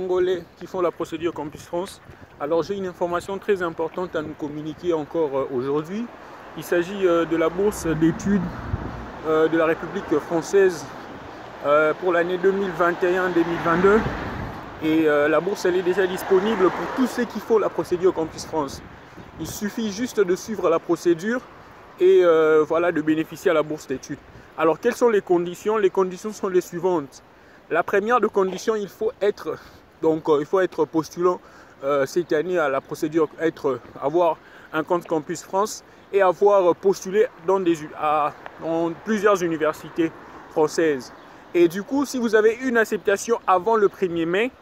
Congolais qui font la procédure Campus France. Alors j'ai une information très importante à nous communiquer encore aujourd'hui. Il s'agit de la bourse d'études de la République française pour l'année 2021-2022. Et la bourse elle est déjà disponible pour tous ceux qui font la procédure Campus France. Il suffit juste de suivre la procédure et voilà, de bénéficier à la bourse d'études. Alors quelles sont les conditions? Les conditions sont les suivantes. La première de condition, il faut être postulant cette année à la procédure, avoir un compte Campus France et avoir postulé dans plusieurs universités françaises. Et du coup, si vous avez une acceptation avant le 1er mai,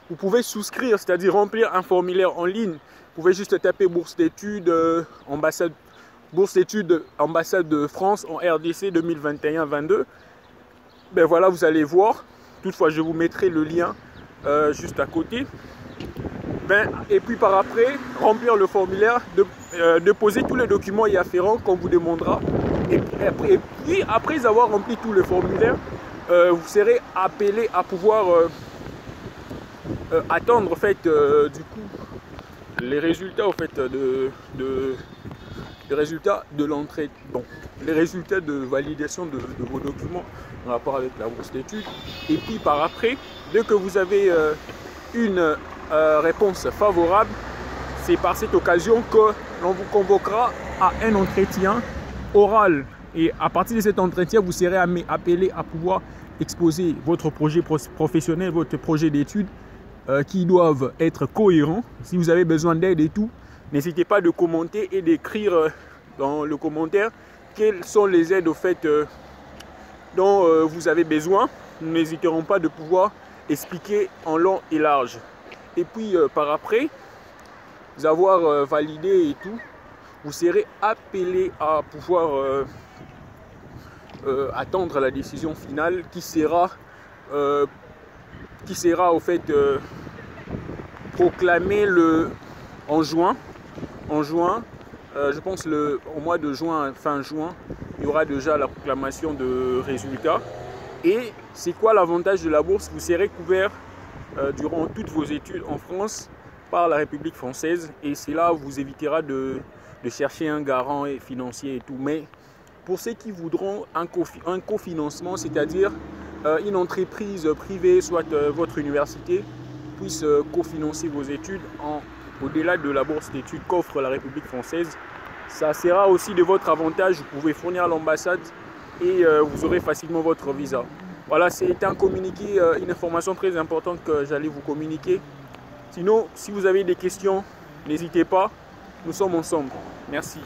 vous pouvez souscrire, c'est-à-dire remplir un formulaire en ligne. Vous pouvez juste taper bourse d'études, ambassade de France en RDC 2021-22. Ben voilà, vous allez voir. Toutefois, je vous mettrai le lien juste à côté. Et puis par après, remplir le formulaire, déposer tous les documents y afférents qu'on vous demandera. Et puis après avoir rempli tout le formulaire, vous serez appelé à pouvoir attendre en fait, du coup, les résultats en fait, les résultats de l'entrée, les résultats de validation de vos documents en rapport avec la bourse d'études. Et puis par après, dès que vous avez une réponse favorable, c'est par cette occasion que l'on vous convoquera à un entretien oral. Et à partir de cet entretien, vous serez appelé à pouvoir exposer votre projet professionnel, votre projet d'études qui doivent être cohérents. Si vous avez besoin d'aide et tout, n'hésitez pas de commenter et d'écrire dans le commentaire quelles sont les aides au fait dont vous avez besoin. Nous n'hésiterons pas de pouvoir expliquer en long et large. Et puis par après, vous avoir validé et tout, vous serez appelé à pouvoir attendre la décision finale qui sera au fait proclamée en juin. Je pense au mois de juin, fin juin, il y aura déjà la proclamation de résultats. Et c'est quoi l'avantage de la bourse? Vous serez couvert durant toutes vos études en France par la République française, et cela vous évitera de chercher un garant financier et tout. Mais pour ceux qui voudront un cofinancement, c'est-à-dire une entreprise privée, soit votre université, puisse cofinancer vos études au-delà de la bourse d'études qu'offre la République française, ça sera aussi de votre avantage. Vous pouvez fournir à l'ambassade et vous aurez facilement votre visa. Voilà, c'est un communiqué, une information très importante que j'allais vous communiquer. Sinon, si vous avez des questions, n'hésitez pas, nous sommes ensemble. Merci.